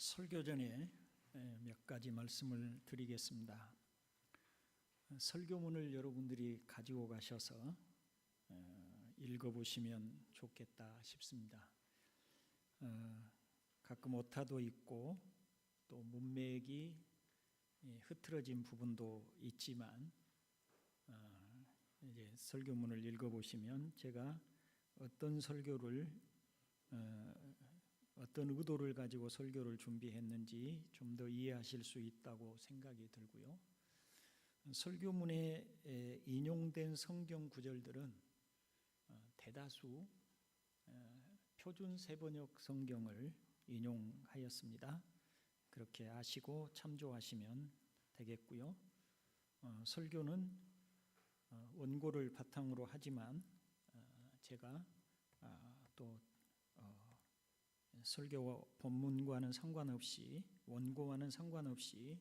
설교 전에 몇 가지 말씀을 드리겠습니다. 설교문을 여러분들이 가지고 가셔서 읽어보시면 좋겠다 싶습니다. 가끔 오타도 있고 또 문맥이 흐트러진 부분도 있지만 이제 설교문을 읽어보시면 제가 어떤 설교를 어떤 의도를 가지고 설교를 준비했는지 좀 더 이해하실 수 있다고 생각이 들고요. 설교문에 인용된 성경 구절들은 대다수 표준 세번역 성경을 인용하였습니다. 그렇게 아시고 참조하시면 되겠고요. 설교는 원고를 바탕으로 하지만 제가 또 설교 본문과는 상관없이 원고와는 상관없이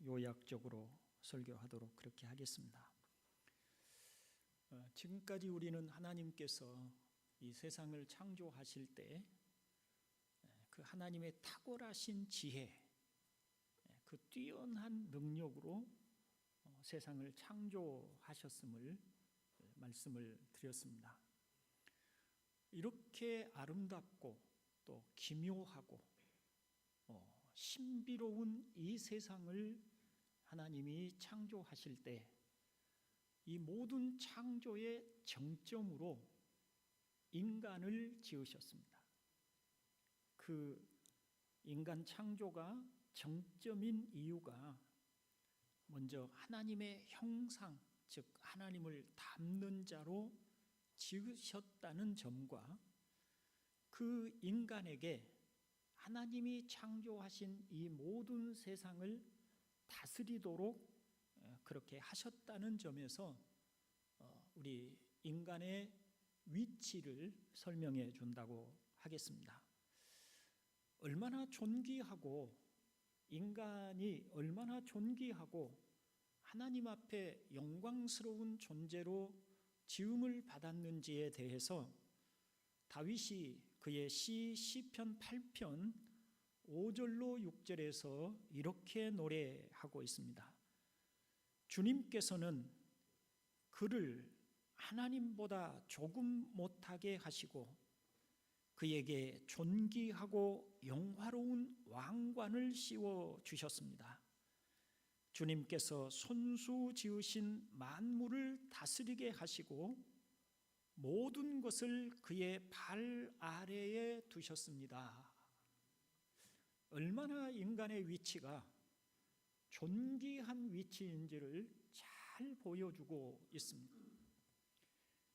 요약적으로 설교하도록 그렇게 하겠습니다. 지금까지 우리는 하나님께서 이 세상을 창조하실 때 그 하나님의 탁월하신 지혜, 그 뛰어난 능력으로 세상을 창조하셨음을 말씀을 드렸습니다. 이렇게 아름답고 또 기묘하고 신비로운 이 세상을 하나님이 창조하실 때 이 모든 창조의 정점으로 인간을 지으셨습니다. 그 인간 창조가 정점인 이유가 먼저 하나님의 형상, 즉 하나님을 닮는 자로 지으셨다는 점과 그 인간에게 하나님이 창조하신 이 모든 세상을 다스리도록 그렇게 하셨다는 점에서 우리 인간의 위치를 설명해 준다고 하겠습니다. 얼마나 존귀하고 인간이 얼마나 존귀하고 하나님 앞에 영광스러운 존재로 지음을 받았는지에 대해서 다윗이 그의 시편 8편 5절로 6절에서 이렇게 노래하고 있습니다. 주님께서는 그를 하나님보다 조금 못하게 하시고 그에게 존귀하고 영화로운 왕관을 씌워 주셨습니다. 주님께서 손수 지으신 만물을 다스리게 하시고 모든 것을 그의 발 아래에 두셨습니다. 얼마나 인간의 위치가 존귀한 위치인지를 잘 보여주고 있습니다.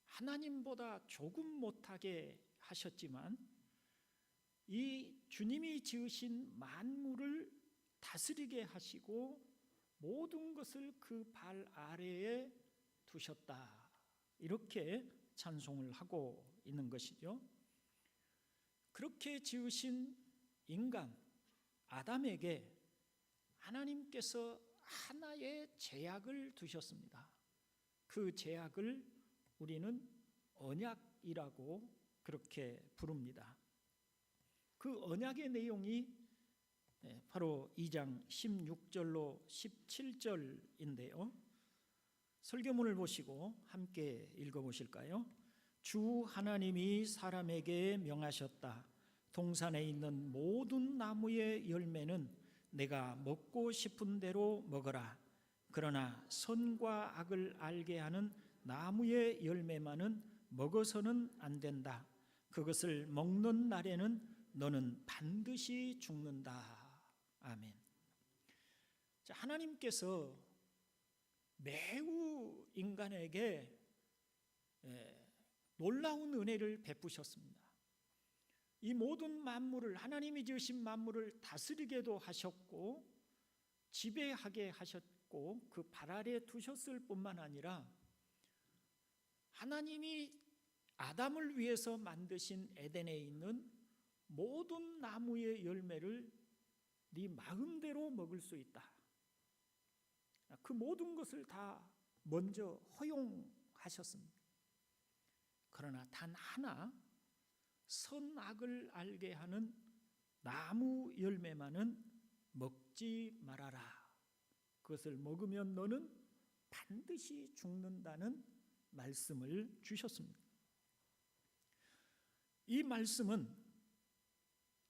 하나님보다 조금 못하게 하셨지만 이 주님이 지으신 만물을 다스리게 하시고 모든 것을 그 발 아래에 두셨다. 이렇게 찬송을 하고 있는 것이죠. 그렇게 지으신 인간 아담에게 하나님께서 하나의 제약을 두셨습니다. 그 제약을 우리는 언약이라고 그렇게 부릅니다. 그 언약의 내용이 바로 2장 16절로 17절인데요. 설교문을 보시고 함께 읽어보실까요? 주 하나님이 사람에게 명하셨다. 동산에 있는 모든 나무의 열매는 내가 먹고 싶은 대로 먹어라. 그러나 선과 악을 알게 하는 나무의 열매만은 먹어서는 안 된다. 그것을 먹는 날에는 너는 반드시 죽는다. 아멘. 자, 하나님께서 매우 인간에게 놀라운 은혜를 베푸셨습니다. 이 모든 만물을 하나님이 지으신 만물을 다스리게도 하셨고 지배하게 하셨고 그 발 아래에 두셨을 뿐만 아니라 하나님이 아담을 위해서 만드신 에덴에 있는 모든 나무의 열매를 네 마음대로 먹을 수 있다. 그 모든 것을 다 먼저 허용하셨습니다. 그러나 단 하나 선악을 알게 하는 나무 열매만은 먹지 말아라. 그것을 먹으면 너는 반드시 죽는다는 말씀을 주셨습니다. 이 말씀은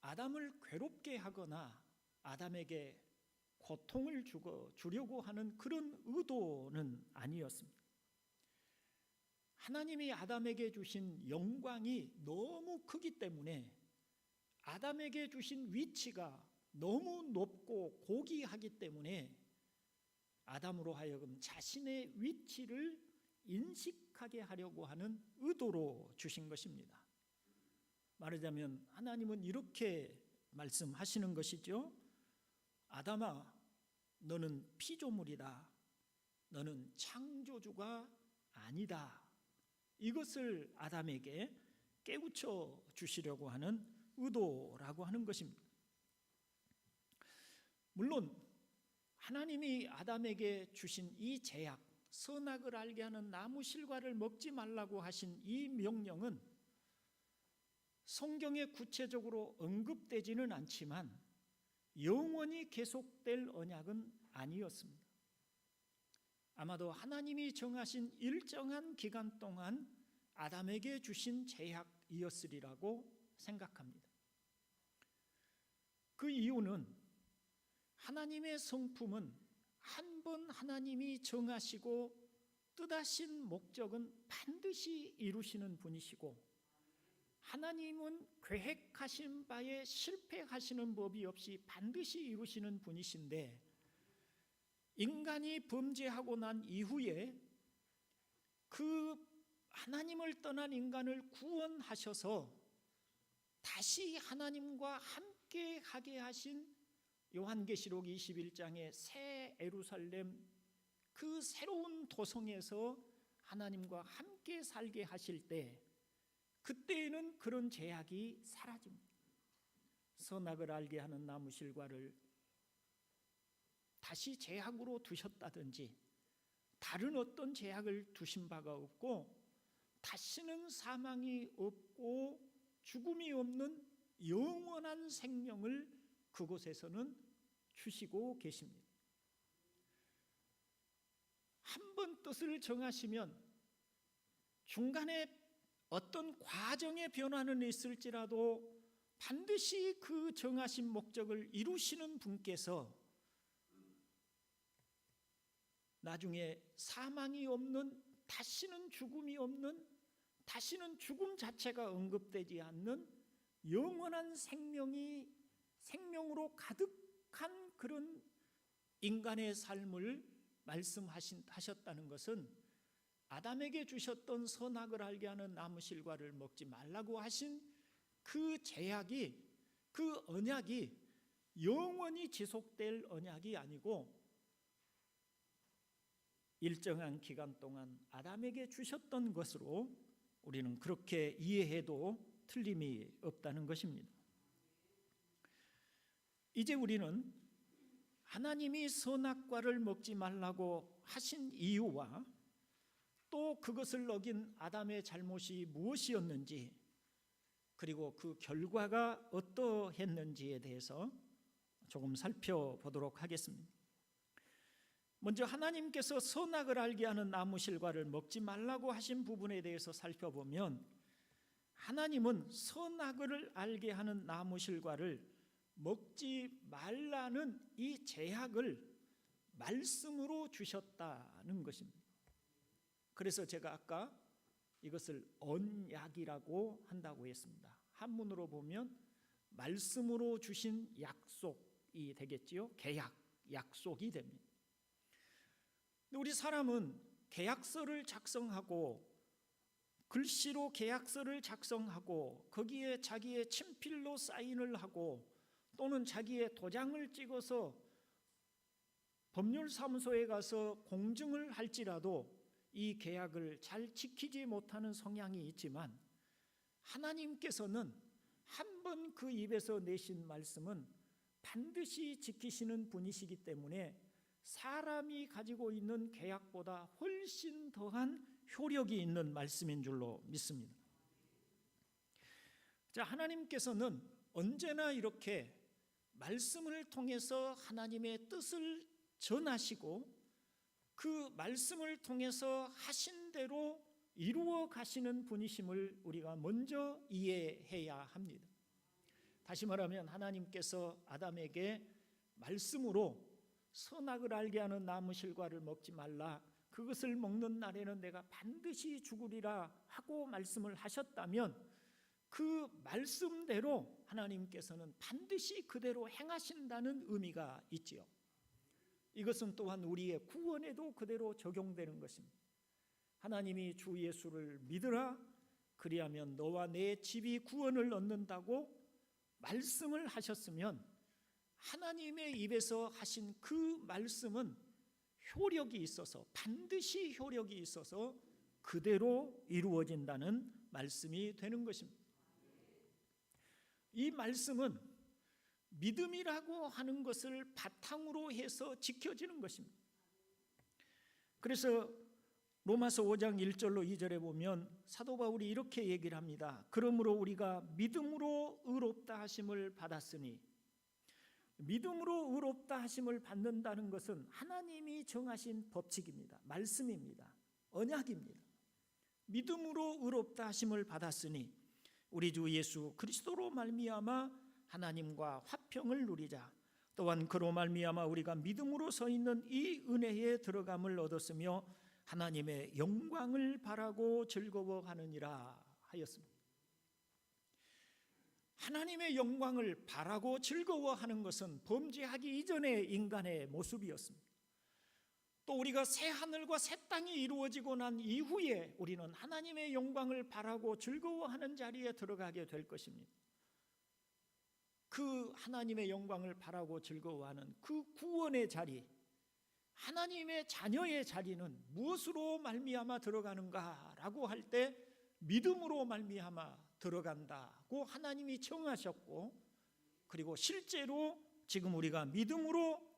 아담을 괴롭게 하거나 아담에게 고통을 주려고 하는 그런 의도는 아니었습니다. 하나님이 아담에게 주신 영광이 너무 크기 때문에 아담에게 주신 위치가 너무 높고 고귀하기 때문에 아담으로 하여금 자신의 위치를 인식하게 하려고 하는 의도로 주신 것입니다. 말하자면 하나님은 이렇게 말씀하시는 것이죠. 아담아, 너는 피조물이다. 너는 창조주가 아니다. 이것을 아담에게 깨우쳐 주시려고 하는 의도라고 하는 것입니다. 물론 하나님이 아담에게 주신 이 제약, 선악을 알게 하는 나무 실과를 먹지 말라고 하신 이 명령은 성경에 구체적으로 언급되지는 않지만 영원히 계속될 언약은 아니었습니다. 아마도 하나님이 정하신 일정한 기간 동안 아담에게 주신 제약이었으리라고 생각합니다. 그 이유는 하나님의 성품은 한 번 하나님이 정하시고 뜻하신 목적은 반드시 이루시는 분이시고, 하나님은 계획하신 바에 실패하시는 법이 없이 반드시 이루시는 분이신데, 인간이 범죄하고 난 이후에 그 하나님을 떠난 인간을 구원하셔서 다시 하나님과 함께 하게 하신 요한계시록 21장의 새 예루살렘, 그 새로운 도성에서 하나님과 함께 살게 하실 때, 그때에는 그런 제약이 사라집니다. 선악을 알게 하는 나무 실과를 다시 제약으로 두셨다든지 다른 어떤 제약을 두신 바가 없고, 다시는 사망이 없고 죽음이 없는 영원한 생명을 그곳에서는 주시고 계십니다. 한 번 뜻을 정하시면 중간에 어떤 과정의 변화는 있을지라도 반드시 그 정하신 목적을 이루시는 분께서 나중에 사망이 없는, 다시는 죽음이 없는, 다시는 죽음 자체가 언급되지 않는 영원한 생명으로 가득한 그런 인간의 삶을 말씀하셨다는 것은 아담에게 주셨던 선악을 알게 하는 나무 실과를 먹지 말라고 하신 그 제약이, 그 언약이 영원히 지속될 언약이 아니고 일정한 기간 동안 아담에게 주셨던 것으로 우리는 그렇게 이해해도 틀림이 없다는 것입니다. 이제 우리는 하나님이 선악과를 먹지 말라고 하신 이유와 또 그것을 어긴 아담의 잘못이 무엇이었는지, 그리고 그 결과가 어떠했는지에 대해서 조금 살펴보도록 하겠습니다. 먼저 하나님께서 선악을 알게 하는 나무 실과를 먹지 말라고 하신 부분에 대해서 살펴보면, 하나님은 선악을 알게 하는 나무 실과를 먹지 말라는 이 제약을 말씀으로 주셨다는 것입니다. 그래서 제가 아까 이것을 언약이라고 한다고 했습니다. 한문으로 보면 말씀으로 주신 약속이 되겠지요. 계약, 약속이 됩니다. 우리 사람은 계약서를 작성하고 글씨로 계약서를 작성하고 거기에 자기의 친필로 사인을 하고 또는 자기의 도장을 찍어서 법률사무소에 가서 공증을 할지라도 이 계약을 잘 지키지 못하는 성향이 있지만, 하나님께서는 한 번 그 입에서 내신 말씀은 반드시 지키시는 분이시기 때문에 사람이 가지고 있는 계약보다 훨씬 더한 효력이 있는 말씀인 줄로 믿습니다. 자, 하나님께서는 언제나 이렇게 말씀을 통해서 하나님의 뜻을 전하시고 그 말씀을 통해서 하신 대로 이루어 가시는 분이심을 우리가 먼저 이해해야 합니다. 다시 말하면 하나님께서 아담에게 말씀으로 선악을 알게 하는 나무 실과를 먹지 말라, 그것을 먹는 날에는 내가 반드시 죽으리라 하고 말씀을 하셨다면 그 말씀대로 하나님께서는 반드시 그대로 행하신다는 의미가 있지요. 이것은 또한 우리의 구원에도 그대로 적용되는 것입니다. 하나님이 주 예수를 믿으라, 그리하면 너와 내 집이 구원을 얻는다고 말씀을 하셨으면 하나님의 입에서 하신 그 말씀은 효력이 있어서, 반드시 효력이 있어서 그대로 이루어진다는 말씀이 되는 것입니다. 이 말씀은 믿음이라고 하는 것을 바탕으로 해서 지켜지는 것입니다. 그래서 로마서 5장 1절로 2절에 보면 사도 바울이 이렇게 얘기를 합니다. 그러므로 우리가 믿음으로 의롭다 하심을 받았으니, 믿음으로 의롭다 하심을 받는다는 것은 하나님이 정하신 법칙입니다. 말씀입니다. 언약입니다. 믿음으로 의롭다 하심을 받았으니 우리 주 예수 그리스도로 말미암아 하나님과 화평을 누리자. 또한 그로 말미암아 우리가 믿음으로 서 있는 이 은혜에 들어감을 얻었으며 하나님의 영광을 바라고 즐거워하느니라 하였습니다. 하나님의 영광을 바라고 즐거워하는 것은 범죄하기 이전의 인간의 모습이었습니다. 또 우리가 새 하늘과 새 땅이 이루어지고 난 이후에 우리는 하나님의 영광을 바라고 즐거워하는 자리에 들어가게 될 것입니다. 그 하나님의 영광을 바라고 즐거워하는 그 구원의 자리, 하나님의 자녀의 자리는 무엇으로 말미암아 들어가는가라고 할 때 믿음으로 말미암아 들어간다고 하나님이 정하셨고, 그리고 실제로 지금 우리가 믿음으로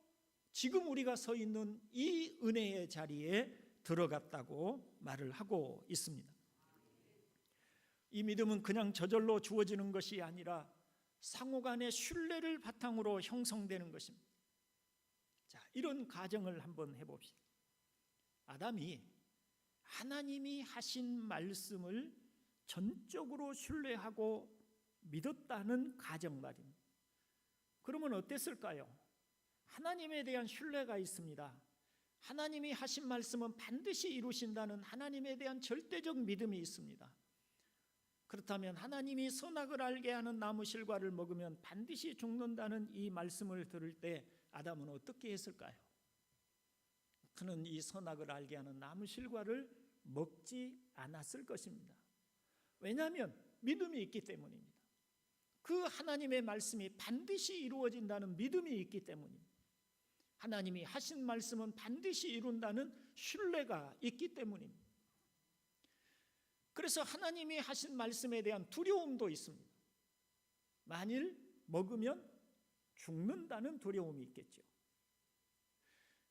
지금 우리가 서 있는 이 은혜의 자리에 들어갔다고 말을 하고 있습니다. 이 믿음은 그냥 저절로 주어지는 것이 아니라 상호간의 신뢰를 바탕으로 형성되는 것입니다. 자, 이런 가정을 한번 해봅시다. 아담이 하나님이 하신 말씀을 전적으로 신뢰하고 믿었다는 가정 말입니다. 그러면 어땠을까요? 하나님에 대한 신뢰가 있습니다. 하나님이 하신 말씀은 반드시 이루신다는 하나님에 대한 절대적 믿음이 있습니다. 그렇다면 하나님이 선악을 알게 하는 나무 실과를 먹으면 반드시 죽는다는 이 말씀을 들을 때 아담은 어떻게 했을까요? 그는 이 선악을 알게 하는 나무 실과를 먹지 않았을 것입니다. 왜냐하면 믿음이 있기 때문입니다. 그 하나님의 말씀이 반드시 이루어진다는 믿음이 있기 때문입니다. 하나님이 하신 말씀은 반드시 이룬다는 신뢰가 있기 때문입니다. 그래서 하나님이 하신 말씀에 대한 두려움도 있습니다. 만일 먹으면 죽는다는 두려움이 있겠죠.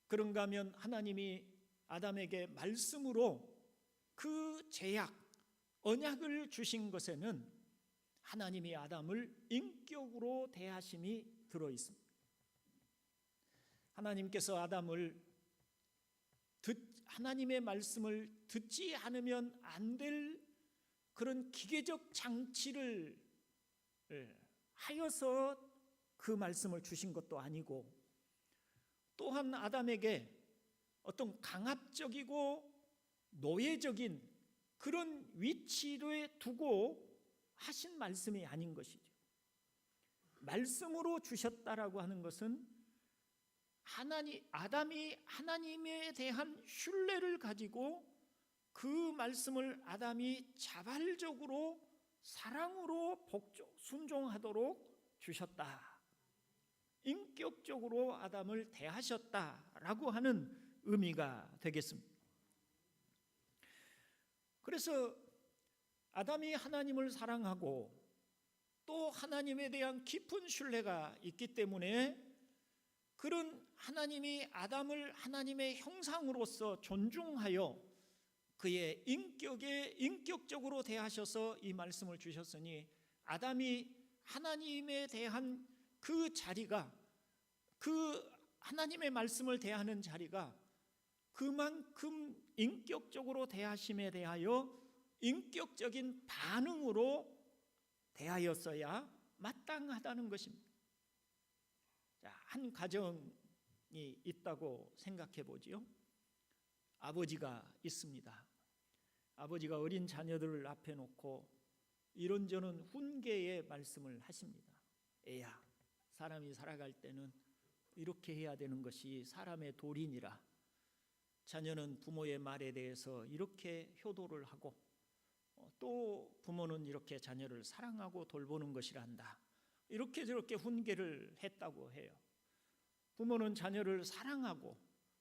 그런가 하면 하나님이 아담에게 말씀으로 그 제약, 언약을 주신 것에는 하나님이 아담을 인격으로 대하심이 들어 있습니다. 하나님께서 아담을 하나님의 말씀을 듣지 않으면 안 될 그런 기계적 장치를 하여서 그 말씀을 주신 것도 아니고, 또한 아담에게 어떤 강압적이고 노예적인 그런 위치에 두고 하신 말씀이 아닌 것이죠. 말씀으로 주셨다라고 하는 것은 아담이 하나님에 대한 신뢰를 가지고 그 말씀을 아담이 자발적으로 사랑으로 순종하도록 주셨다. 인격적으로 아담을 대하셨다라고 하는 의미가 되겠습니다. 그래서 아담이 하나님을 사랑하고 또 하나님에 대한 깊은 신뢰가 있기 때문에 그런 하나님이 아담을 하나님의 형상으로서 존중하여 그의 인격에 인격적으로 대하셔서 이 말씀을 주셨으니 아담이 하나님에 대한 그 자리가, 그 하나님의 말씀을 대하는 자리가 그만큼 인격적으로 대하심에 대하여 인격적인 반응으로 대하였어야 마땅하다는 것입니다. 자, 한 가정이 있다고 생각해 보지요. 아버지가 있습니다. 아버지가 어린 자녀들을 앞에 놓고 이런저런 훈계의 말씀을 하십니다. 애야, 사람이 살아갈 때는 이렇게 해야 되는 것이 사람의 도리니라. 자녀는 부모의 말에 대해서 이렇게 효도를 하고, 또 부모는 이렇게 자녀를 사랑하고 돌보는 것이란다. 이렇게 저렇게 훈계를 했다고 해요. 부모는 자녀를 사랑하고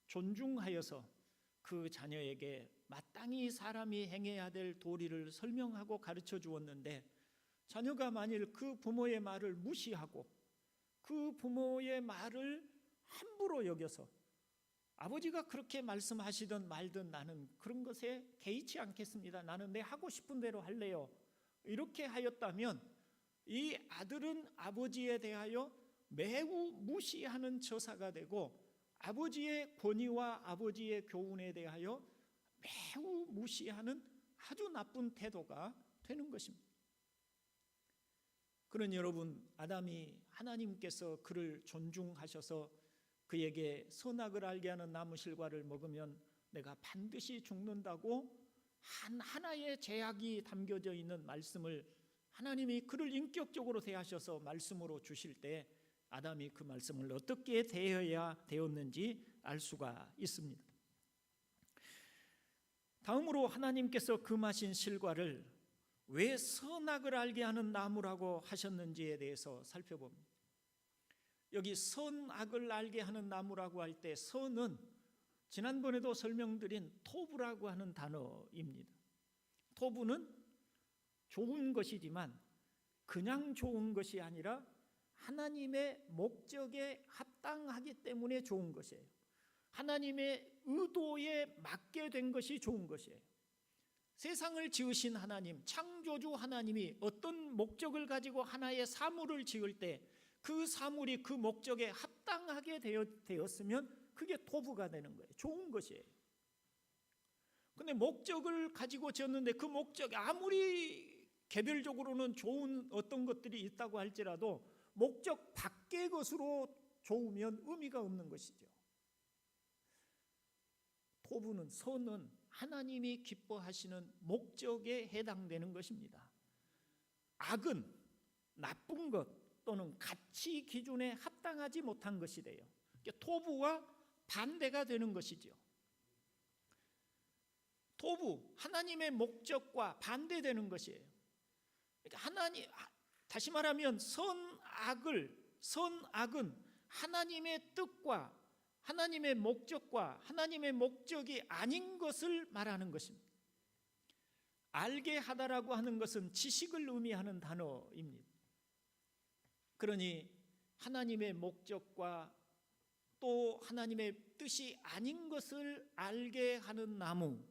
존중하여서 그 자녀에게 마땅히 사람이 행해야 될 도리를 설명하고 가르쳐 주었는데, 자녀가 만일 그 부모의 말을 무시하고 그 부모의 말을 함부로 여겨서 아버지가 그렇게 말씀하시든 말든 나는 그런 것에 개의치 않겠습니다, 나는 내 하고 싶은 대로 할래요, 이렇게 하였다면 이 아들은 아버지에 대하여 매우 무시하는 처사가 되고, 아버지의 권위와 아버지의 교훈에 대하여 매우 무시하는 아주 나쁜 태도가 되는 것입니다. 그러니 여러분, 아담이 하나님께서 그를 존중하셔서 그에게 선악을 알게 하는 나무 실과를 먹으면 내가 반드시 죽는다고 하나의 제약이 담겨져 있는 말씀을 하나님이 그를 인격적으로 대하셔서 말씀으로 주실 때 아담이 그 말씀을 어떻게 대해야 되었는지 알 수가 있습니다. 다음으로 하나님께서 금하신 실과를 왜 선악을 알게 하는 나무라고 하셨는지에 대해서 살펴봅니다. 여기 선악을 알게 하는 나무라고 할 때 선은 지난번에도 설명드린 토부라고 하는 단어입니다. 토부는 좋은 것이지만 그냥 좋은 것이 아니라 하나님의 목적에 합당하기 때문에 좋은 것이에요. 하나님의 의도에 맞게 된 것이 좋은 것이에요. 세상을 지으신 하나님, 창조주 하나님이 어떤 목적을 가지고 하나의 사물을 지을 때 그 사물이 그 목적에 합당하게 되었으면 그게 토부가 되는 거예요. 좋은 것이에요. 근데 목적을 가지고 지었는데 그 목적이 아무리 개별적으로는 좋은 어떤 것들이 있다고 할지라도 목적 밖의 것으로 좋으면 의미가 없는 것이죠. 토부는, 선은 하나님이 기뻐하시는 목적에 해당되는 것입니다. 악은 나쁜 것 또는 가치 기준에 합당하지 못한 것이 돼요. 토부와 반대가 되는 것이죠. 토부, 하나님의 목적과 반대되는 것이에요. 그러니까 다시 말하면 선악은 하나님의 뜻과 하나님의 목적과 하나님의 목적이 아닌 것을 말하는 것입니다. 알게 하다라고 하는 것은 지식을 의미하는 단어입니다. 그러니 하나님의 목적과 또 하나님의 뜻이 아닌 것을 알게 하는 나무,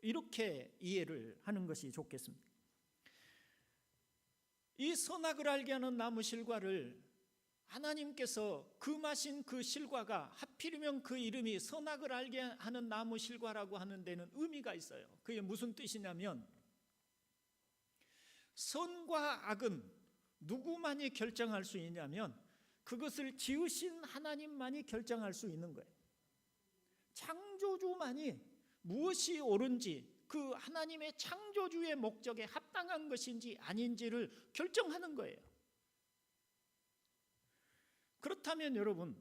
이렇게 이해를 하는 것이 좋겠습니다. 이 선악을 알게 하는 나무 실과를 하나님께서 금하신 그 실과가 하필이면 그 이름이 선악을 알게 하는 나무 실과라고 하는 데는 의미가 있어요. 그게 무슨 뜻이냐면 선과 악은 누구만이 결정할 수 있냐면 그것을 지으신 하나님만이 결정할 수 있는 거예요. 창조주만이 무엇이 옳은지, 그 하나님의 창조주의 목적에 합당한 것인지 아닌지를 결정하는 거예요. 그렇다면 여러분,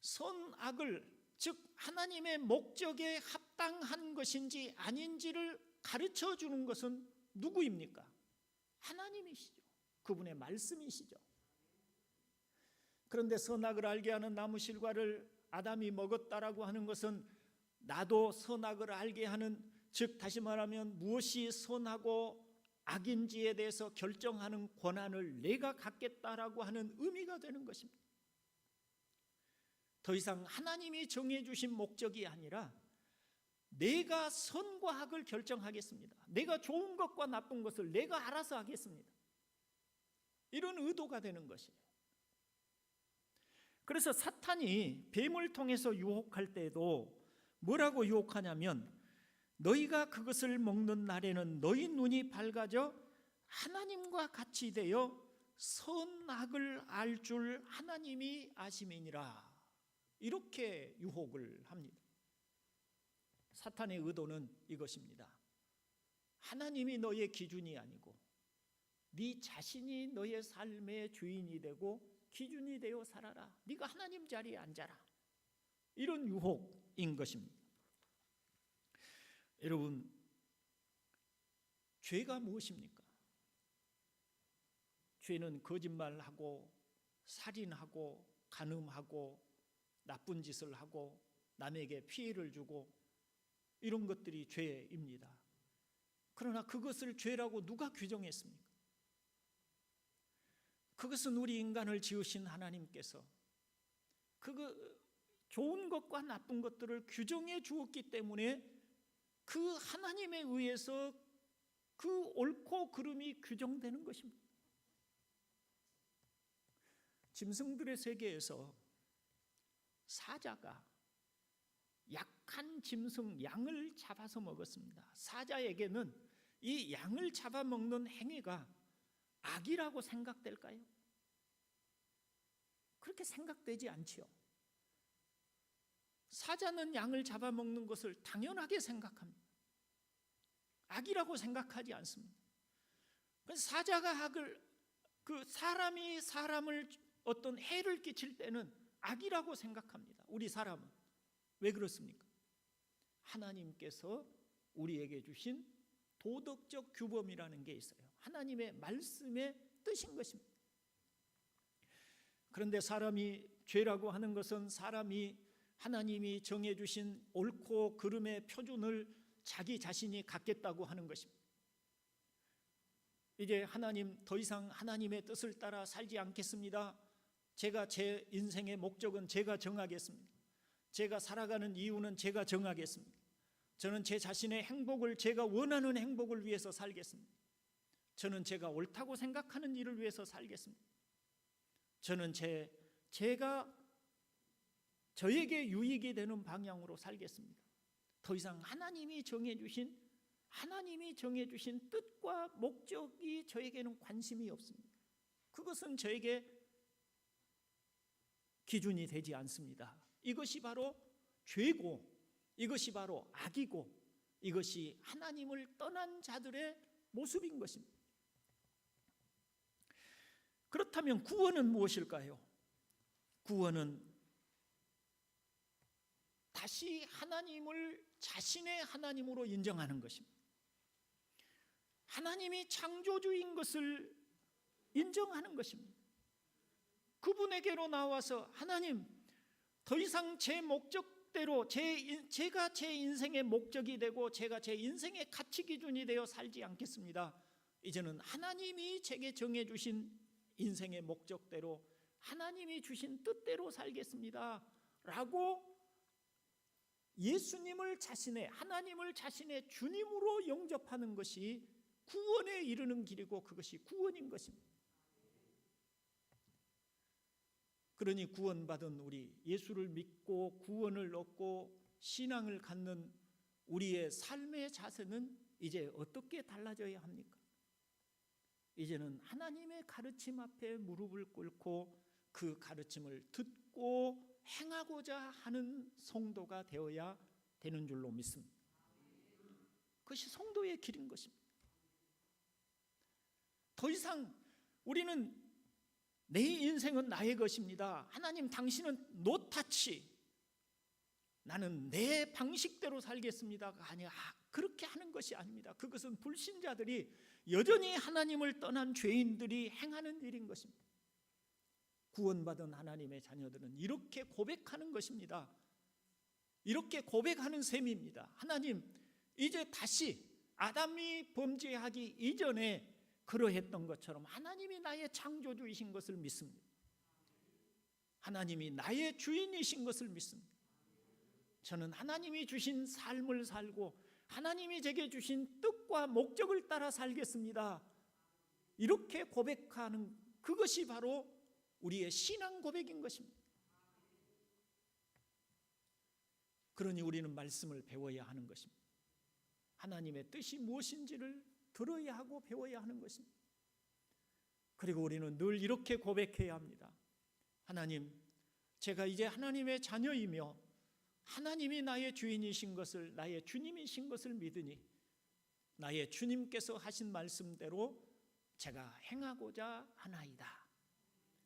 선악을, 즉 하나님의 목적에 합당한 것인지 아닌지를 가르쳐 주는 것은 누구입니까? 하나님이시죠. 그분의 말씀이시죠. 그런데 선악을 알게 하는 나무 실과를 아담이 먹었다라고 하는 것은 나도 선악을 알게 하는, 즉 다시 말하면 무엇이 선하고 악인지에 대해서 결정하는 권한을 내가 갖겠다라고 하는 의미가 되는 것입니다. 더 이상 하나님이 정해 주신 목적이 아니라 내가 선과 악을 결정하겠습니다. 내가 좋은 것과 나쁜 것을 내가 알아서 하겠습니다. 이런 의도가 되는 것이에요. 그래서 사탄이 뱀을 통해서 유혹할 때도 뭐라고 유혹하냐면 너희가 그것을 먹는 날에는 너희 눈이 밝아져 하나님과 같이 되어 선악을 알 줄 하나님이 아심이니라. 이렇게 유혹을 합니다. 사탄의 의도는 이것입니다. 하나님이 너의 기준이 아니고 네 자신이 너의 삶의 주인이 되고 기준이 되어 살아라. 네가 하나님 자리에 앉아라. 이런 유혹인 것입니다. 여러분, 죄가 무엇입니까? 죄는 거짓말하고 살인하고 간음하고 나쁜 짓을 하고 남에게 피해를 주고 이런 것들이 죄입니다. 그러나 그것을 죄라고 누가 규정했습니까? 그것은 우리 인간을 지으신 하나님께서 좋은 것과 나쁜 것들을 규정해 주었기 때문에 그 하나님에 의해서 그 옳고 그름이 규정되는 것입니다. 짐승들의 세계에서 사자가 약한 짐승 양을 잡아서 먹었습니다. 사자에게는 이 양을 잡아먹는 행위가 악이라고 생각될까요? 그렇게 생각되지 않지요. 사자는 양을 잡아먹는 것을 당연하게 생각합니다. 악이라고 생각하지 않습니다. 사자가 사람이 사람을 어떤 해를 끼칠 때는 악이라고 생각합니다. 우리 사람은. 왜 그렇습니까? 하나님께서 우리에게 주신 도덕적 규범이라는 게 있어요. 하나님의 말씀의 뜻인 것입니다. 그런데 사람이 죄라고 하는 것은 사람이 하나님이 정해주신 옳고 그름의 표준을 자기 자신이 갖겠다고 하는 것입니다. 이제 하나님 더 이상 하나님의 뜻을 따라 살지 않겠습니다. 제가 제 인생의 목적은 제가 정하겠습니다. 제가 살아가는 이유는 제가 정하겠습니다. 저는 제 자신의 행복을 제가 원하는 행복을 위해서 살겠습니다. 저는 제가 옳다고 생각하는 일을 위해서 살겠습니다. 저는 제가 저에게 유익이 되는 방향으로 살겠습니다. 더 이상 하나님이 정해주신 뜻과 목적이 저에게는 관심이 없습니다. 그것은 저에게 기준이 되지 않습니다. 이것이 바로 죄고 이것이 바로 악이고 이것이 하나님을 떠난 자들의 모습인 것입니다. 그렇다면 구원은 무엇일까요? 구원은 다시 하나님을 자신의 하나님으로 인정하는 것입니다. 하나님이 창조주인 것을 인정하는 것입니다. 그분에게로 나와서 하나님, 더 이상 제 목적대로 제가 제 인생의 목적이 되고 제가 제 인생의 가치 기준이 되어 살지 않겠습니다. 이제는 하나님이 제게 정해주신 인생의 목적대로 하나님이 주신 뜻대로 살겠습니다 라고 예수님을 하나님을 자신의 주님으로 영접하는 것이 구원에 이르는 길이고 그것이 구원인 것입니다. 그러니 구원받은 우리, 예수를 믿고 구원을 얻고 신앙을 갖는 우리의 삶의 자세는 이제 어떻게 달라져야 합니까? 이제는 하나님의 가르침 앞에 무릎을 꿇고 그 가르침을 듣고 행하고자 하는 성도가 되어야 되는 줄로 믿습니다. 그것이 성도의 길인 것입니다. 더 이상 우리는 내 인생은 나의 것입니다. 하나님 당신은 노타치, 나는 내 방식대로 살겠습니다가 아니라 그렇게 하는 것이 아닙니다. 그것은 불신자들이 여전히 하나님을 떠난 죄인들이 행하는 일인 것입니다. 구원받은 하나님의 자녀들은 이렇게 고백하는 것입니다. 이렇게 고백하는 셈입니다. 하나님, 이제 다시 아담이 범죄하기 이전에 그러했던 것처럼 하나님이 나의 창조주이신 것을 믿습니다. 하나님이 나의 주인이신 것을 믿습니다. 저는 하나님이 주신 삶을 살고 하나님이 제게 주신 뜻과 목적을 따라 살겠습니다. 이렇게 고백하는 그것이 바로 우리의 신앙 고백인 것입니다. 그러니 우리는 말씀을 배워야 하는 것입니다. 하나님의 뜻이 무엇인지를 들어야 하고 배워야 하는 것입니다. 그리고 우리는 늘 이렇게 고백해야 합니다. 하나님, 제가 이제 하나님의 자녀이며 하나님이 나의 주인이신 것을, 나의 주님이신 것을 믿으니 나의 주님께서 하신 말씀대로 제가 행하고자 하나이다.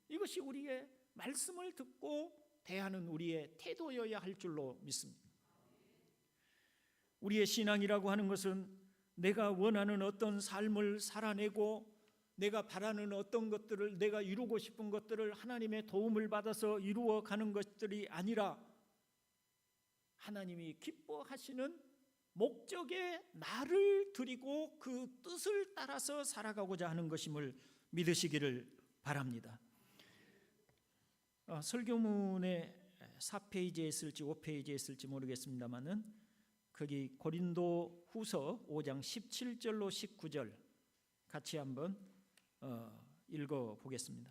이것이 우리의 말씀을 듣고 대하는 우리의 태도여야 할 줄로 믿습니다. 우리의 신앙이라고 하는 것은 내가 원하는 어떤 삶을 살아내고 내가 바라는 어떤 것들을, 내가 이루고 싶은 것들을 하나님의 도움을 받아서 이루어가는 것들이 아니라 하나님이 기뻐하시는 목적에 나를 드리고 그 뜻을 따라서 살아가고자 하는 것임을 믿으시기를 바랍니다. 설교문에 4페이지에 있을지 5페이지에 있을지 모르겠습니다만은 거기 고린도 후서 5장 17절로 19절 같이 한번 읽어보겠습니다.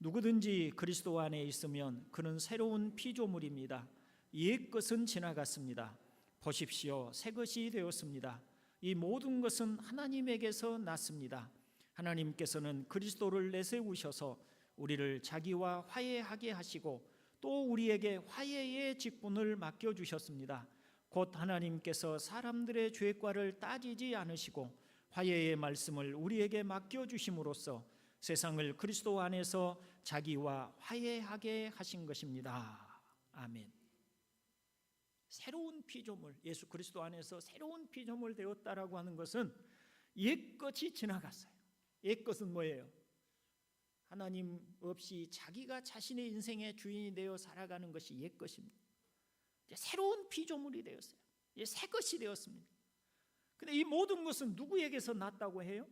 누구든지 그리스도 안에 있으면 그는 새로운 피조물입니다. 옛 것은 지나갔습니다. 보십시오, 새 것이 되었습니다. 이 모든 것은 하나님에게서 났습니다. 하나님께서는 그리스도를 내세우셔서 우리를 자기와 화해하게 하시고 또 우리에게 화해의 직분을 맡겨주셨습니다. 곧 하나님께서 사람들의 죄과를 따지지 않으시고 화해의 말씀을 우리에게 맡겨주심으로써 세상을 그리스도 안에서 자기와 화해하게 하신 것입니다. 아멘. 새로운 피조물, 예수 그리스도 안에서 새로운 피조물 되었다라고 하는 것은 옛것이 지나갔어요. 옛것은 뭐예요? 하나님 없이 자기가 자신의 인생의 주인이 되어 살아가는 것이 옛것입니다. 이제 새로운 피조물이 되었어요. 이제 새 것이 되었습니다. 근데 이 모든 것은 누구에게서 났다고 해요?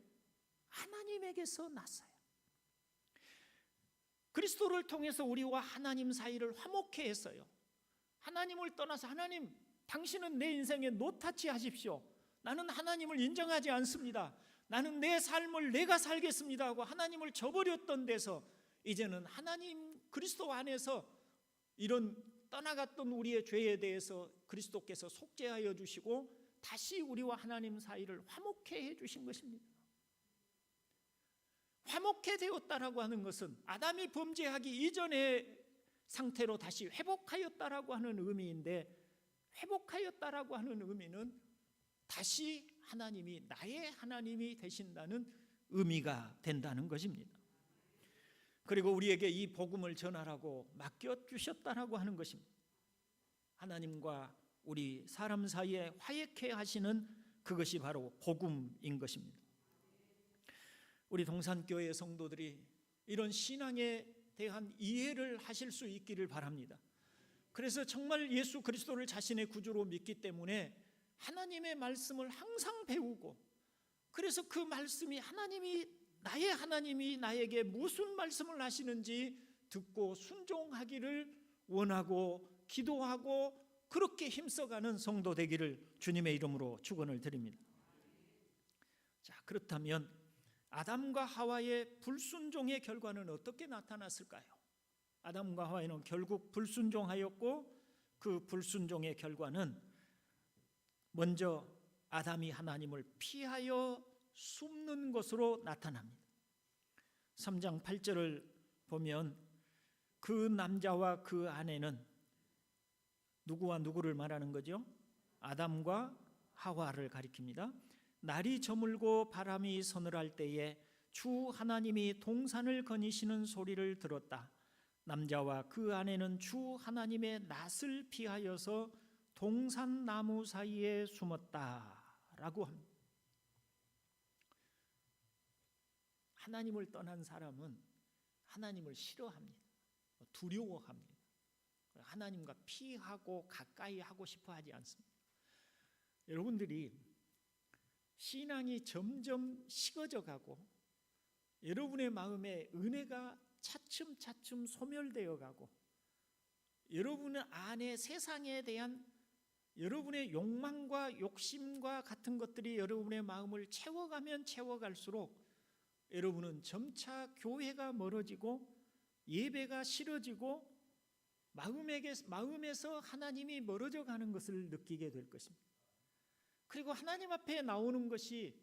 하나님에게서 났어요. 그리스도를 통해서 우리와 하나님 사이를 화목케 했어요. 하나님을 떠나서 하나님, 당신은 내 인생에 노타치 하십시오. 나는 하나님을 인정하지 않습니다. 나는 내 삶을 내가 살겠습니다 하고 하나님을 저버렸던 데서 이제는 하나님 그리스도 안에서 이런 떠나갔던 우리의 죄에 대해서 그리스도께서 속죄하여 주시고 다시 우리와 하나님 사이를 화목케 해주신 것입니다. 화목케 되었다라고 하는 것은 아담이 범죄하기 이전의 상태로 다시 회복하였다라고 하는 의미인데, 회복하였다라고 하는 의미는 다시 하나님이 나의 하나님이 되신다는 의미가 된다는 것입니다. 그리고 우리에게 이 복음을 전하라고 맡겨주셨다라고 하는 것입니다. 하나님과 우리 사람 사이에 화해케 하시는 그것이 바로 복음인 것입니다. 우리 동산교회 성도들이 이런 신앙에 대한 이해를 하실 수 있기를 바랍니다. 그래서 정말 예수 그리스도를 자신의 구주로 믿기 때문에 하나님의 말씀을 항상 배우고, 그래서 그 말씀이 나의 하나님이 나에게 무슨 말씀을 하시는지 듣고 순종하기를 원하고 기도하고 그렇게 힘써가는 성도 되기를 주님의 이름으로 축원을 드립니다. 자, 그렇다면 아담과 하와의 불순종의 결과는 어떻게 나타났을까요? 아담과 하와는 결국 불순종하였고 그 불순종의 결과는 먼저 아담이 하나님을 피하여 숨는 것으로 나타납니다. 3장 8절을 보면 그 남자와 그 아내는 누구와 누구를 말하는 거죠? 아담과 하와를 가리킵니다. 날이 저물고 바람이 서늘할 때에 주 하나님이 동산을 거니시는 소리를 들었다. 남자와 그 아내는 주 하나님의 낯을 피하여서 동산 나무 사이에 숨었다라고 합니다. 하나님을 떠난 사람은 하나님을 싫어합니다. 두려워합니다. 하나님과 피하고 가까이 하고 싶어 하지 않습니다. 여러분들이 신앙이 점점 식어져 가고 여러분의 마음에 은혜가 차츰차츰 소멸되어 가고 여러분 안에 세상에 대한 여러분의 욕망과 욕심과 같은 것들이 여러분의 마음을 채워가면 채워갈수록 여러분은 점차 교회가 멀어지고 예배가 싫어지고 마음에서 하나님이 멀어져 가는 것을 느끼게 될 것입니다. 그리고 하나님 앞에 나오는 것이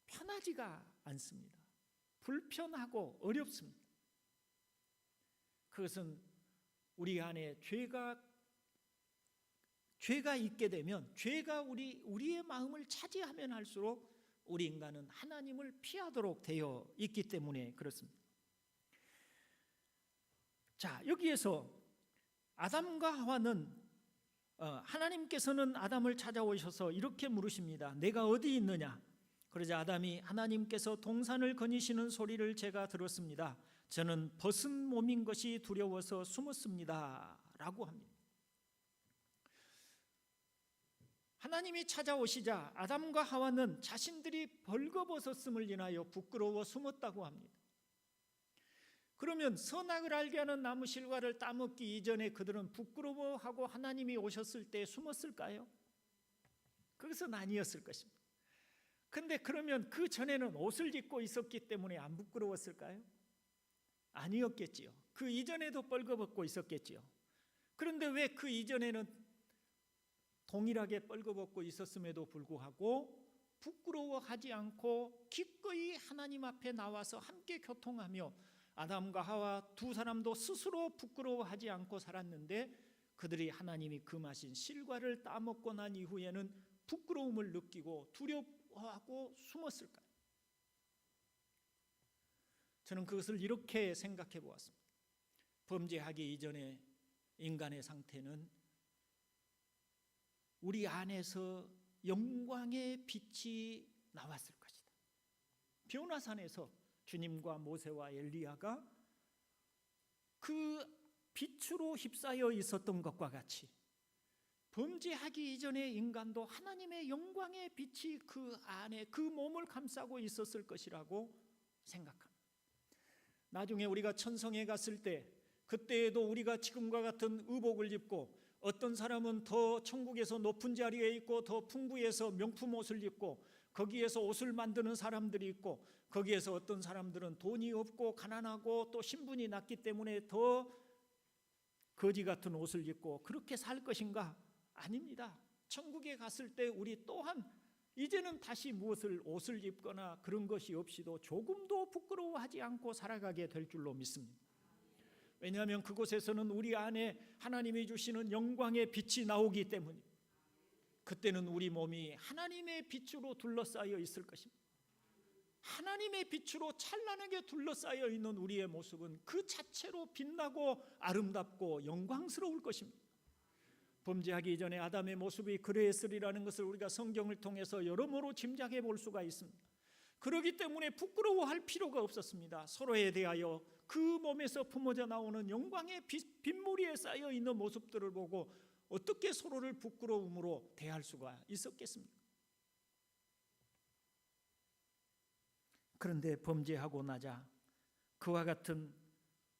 편하지가 않습니다. 불편하고 어렵습니다. 그것은 우리 안에 죄가 있게 되면, 죄가 우리의 마음을 차지하면 할수록 우리 인간은 하나님을 피하도록 되어 있기 때문에 그렇습니다. 자, 여기에서 아담과 하와는 하나님께서는 아담을 찾아오셔서 이렇게 물으십니다. 내가 어디 있느냐? 그러자 아담이 하나님께서 동산을 거니시는 소리를 제가 들었습니다. 저는 벗은 몸인 것이 두려워서 숨었습니다 라고 합니다. 하나님이 찾아오시자 아담과 하와는 자신들이 벌거벗었음을 인하여 부끄러워 숨었다고 합니다. 그러면 선악을 알게 하는 나무 실과를 따먹기 이전에 그들은 부끄러워하고 하나님이 오셨을 때 숨었을까요? 그것은 아니었을 것입니다. 근데 그러면 그 전에는 옷을 입고 있었기 때문에 안 부끄러웠을까요? 아니었겠지요. 그 이전에도 뻘거벗고 있었겠지요. 그런데 왜 그 이전에는 동일하게 뻘거벗고 있었음에도 불구하고 부끄러워하지 않고 기꺼이 하나님 앞에 나와서 함께 교통하며 아담과 하와 두 사람도 스스로 부끄러워하지 않고 살았는데 그들이 하나님이 금하신 실과를 따먹고 난 이후에는 부끄러움을 느끼고 두려워하고 숨었을까요? 저는 그것을 이렇게 생각해 보았습니다. 범죄하기 이전에 인간의 상태는 우리 안에서 영광의 빛이 나왔을 것이다. 변화산에서 주님과 모세와 엘리야가 그 빛으로 휩싸여 있었던 것과 같이 범죄하기 이전의 인간도 하나님의 영광의 빛이 그 안에 그 몸을 감싸고 있었을 것이라고 생각합니다. 나중에 우리가 천성에 갔을 때 그때에도 우리가 지금과 같은 의복을 입고 어떤 사람은 더 천국에서 높은 자리에 있고 더 풍부해서 명품 옷을 입고 거기에서 옷을 만드는 사람들이 있고 거기에서 어떤 사람들은 돈이 없고 가난하고 또 신분이 낮기 때문에 더 거지 같은 옷을 입고 그렇게 살 것인가? 아닙니다. 천국에 갔을 때 우리 또한 이제는 다시 옷을 입거나 그런 것이 없이도 조금도 부끄러워하지 않고 살아가게 될 줄로 믿습니다. 왜냐하면 그곳에서는 우리 안에 하나님이 주시는 영광의 빛이 나오기 때문입니다. 그때는 우리 몸이 하나님의 빛으로 둘러싸여 있을 것입니다. 하나님의 빛으로 찬란하게 둘러싸여 있는 우리의 모습은 그 자체로 빛나고 아름답고 영광스러울 것입니다. 범죄하기 이전에 아담의 모습이 그러했으리라는 것을 우리가 성경을 통해서 여러모로 짐작해 볼 수가 있습니다. 그렇기 때문에 부끄러워할 필요가 없었습니다. 서로에 대하여 그 몸에서 품어져 나오는 영광의 빗무리에 쌓여 있는 모습들을 보고 어떻게 서로를 부끄러움으로 대할 수가 있었겠습니까? 그런데 범죄하고 나자 그와 같은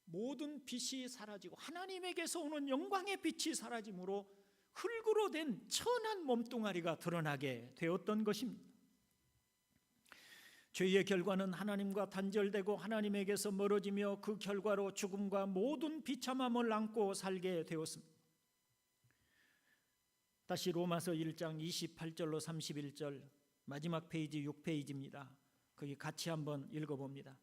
모든 빛이 사라지고 하나님에게서 오는 영광의 빛이 사라짐으로 흙으로 된 천한 몸뚱아리가 드러나게 되었던 것입니다. 죄의 결과는 하나님과 단절되고 하나님에게서 멀어지며 그 결과로 죽음과 모든 비참함을 안고 살게 되었습니다. 다시 로마서 1장 28절로 31절 마지막 페이지 6페이지입니다. 거기 같이 한번 읽어봅니다.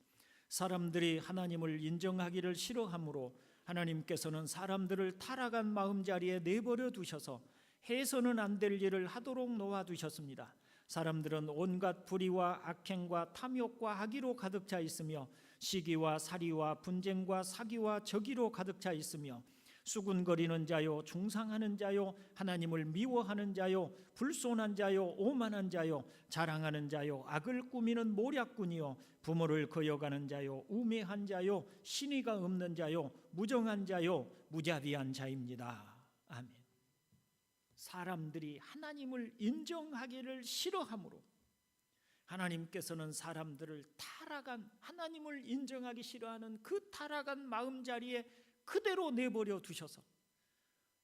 사람들이 하나님을 인정하기를 싫어하므로 하나님께서는 사람들을 타락한 마음자리에 내버려 두셔서 해서는 안 될 일을 하도록 놓아두셨습니다. 사람들은 온갖 불의와 악행과 탐욕과 악의로 가득 차 있으며 시기와 살이와 분쟁과 사기와 적의로 가득 차 있으며 수군거리는 자요, 중상하는 자요, 하나님을 미워하는 자요, 불손한 자요, 오만한 자요, 자랑하는 자요, 악을 꾸미는 모략꾼이요, 부모를 거역하는 자요, 우매한 자요, 신의가 없는 자요, 무정한 자요, 무자비한 자입니다. 아멘. 사람들이 하나님을 인정하기를 싫어하므로 하나님께서는 사람들을 타락한, 하나님을 인정하기 싫어하는 그 타락한 마음자리에 그대로 내버려 두셔서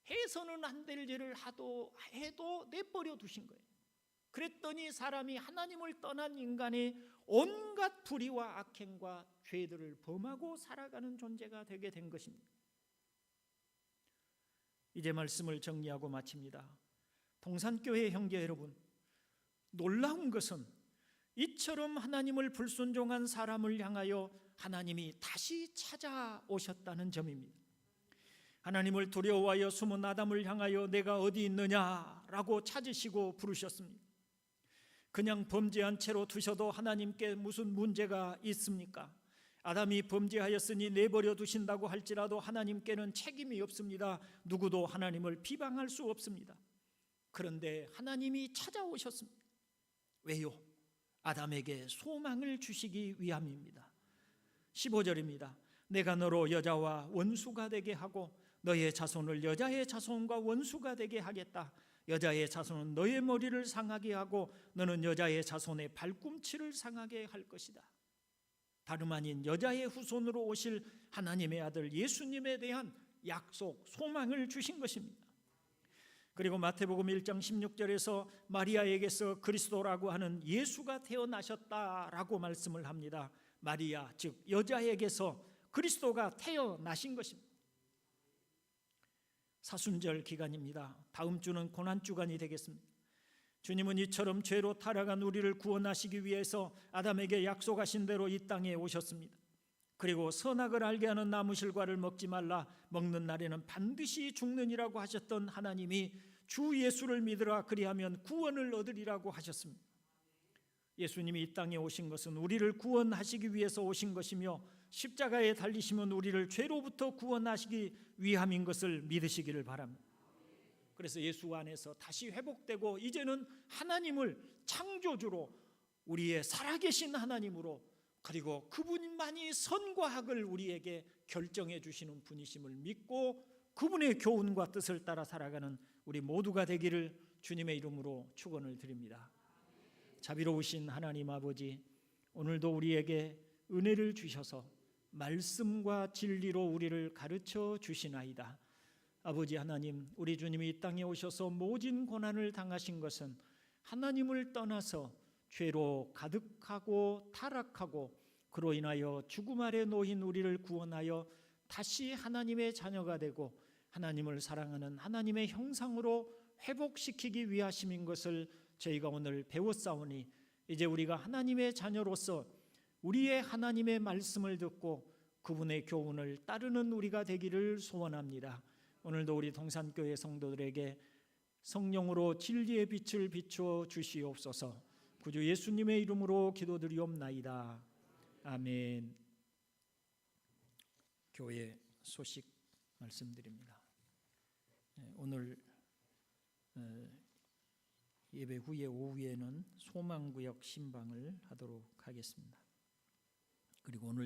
해서는 안 될 일을 해도 내버려 두신 거예요. 그랬더니 사람이 하나님을 떠난 인간이 온갖 불의와 악행과 죄들을 범하고 살아가는 존재가 되게 된 것입니다. 이제 말씀을 정리하고 마칩니다. 동산교회 형제 여러분, 놀라운 것은 이처럼 하나님을 불순종한 사람을 향하여 하나님이 다시 찾아오셨다는 점입니다. 하나님을 두려워하여 숨은 아담을 향하여 내가 어디 있느냐라고 찾으시고 부르셨습니다. 그냥 범죄한 채로 두셔도 하나님께 무슨 문제가 있습니까? 아담이 범죄하였으니 내버려 두신다고 할지라도 하나님께는 책임이 없습니다. 누구도 하나님을 비방할 수 없습니다. 그런데 하나님이 찾아오셨습니다. 왜요? 아담에게 소망을 주시기 위함입니다. 15절입니다. 내가 너로 여자와 원수가 되게 하고 너의 자손을 여자의 자손과 원수가 되게 하겠다. 여자의 자손은 너의 머리를 상하게 하고 너는 여자의 자손의 발꿈치를 상하게 할 것이다. 다름 아닌 여자의 후손으로 오실 하나님의 아들 예수님에 대한 약속, 소망을 주신 것입니다. 그리고 마태복음 1장 16절에서 마리아에게서 그리스도라고 하는 예수가 태어나셨다라고 말씀을 합니다. 마리아, 즉 여자에게서 그리스도가 태어나신 것입니다. 사순절 기간입니다. 다음 주는 고난주간이 되겠습니다. 주님은 이처럼 죄로 타락한 우리를 구원하시기 위해서 아담에게 약속하신 대로 이 땅에 오셨습니다. 그리고 선악을 알게 하는 나무실과를 먹지 말라, 먹는 날에는 반드시 죽느니라고 하셨던 하나님이 주 예수를 믿으라, 그리하면 구원을 얻으리라고 하셨습니다. 예수님이 이 땅에 오신 것은 우리를 구원하시기 위해서 오신 것이며 십자가에 달리심은 우리를 죄로부터 구원하시기 위함인 것을 믿으시기를 바랍니다. 그래서 예수 안에서 다시 회복되고 이제는 하나님을 창조주로, 우리의 살아계신 하나님으로, 그리고 그분만이 선과 악을 우리에게 결정해 주시는 분이심을 믿고 그분의 교훈과 뜻을 따라 살아가는 우리 모두가 되기를 주님의 이름으로 축원을 드립니다. 자비로우신 하나님 아버지, 오늘도 우리에게 은혜를 주셔서 말씀과 진리로 우리를 가르쳐 주시나이다. 아버지 하나님, 우리 주님이 이 땅에 오셔서 모진 고난을 당하신 것은 하나님을 떠나서 죄로 가득하고 타락하고 그로 인하여 죽음 아래 놓인 우리를 구원하여 다시 하나님의 자녀가 되고 하나님을 사랑하는 하나님의 형상으로 회복시키기 위하심인 것을 저희가 오늘 배웠사오니, 이제 우리가 하나님의 자녀로서 우리의 하나님의 말씀을 듣고 그분의 교훈을 따르는 우리가 되기를 소원합니다. 오늘도 우리 동산교회 성도들에게 성령으로 진리의 빛을 비추어 주시옵소서. 구주 예수님의 이름으로 기도드리옵나이다. 아멘. 교회 소식 말씀드립니다. 오늘 예배 후에 오후에는 소망구역 신방을 하도록 하겠습니다. 그리고 오늘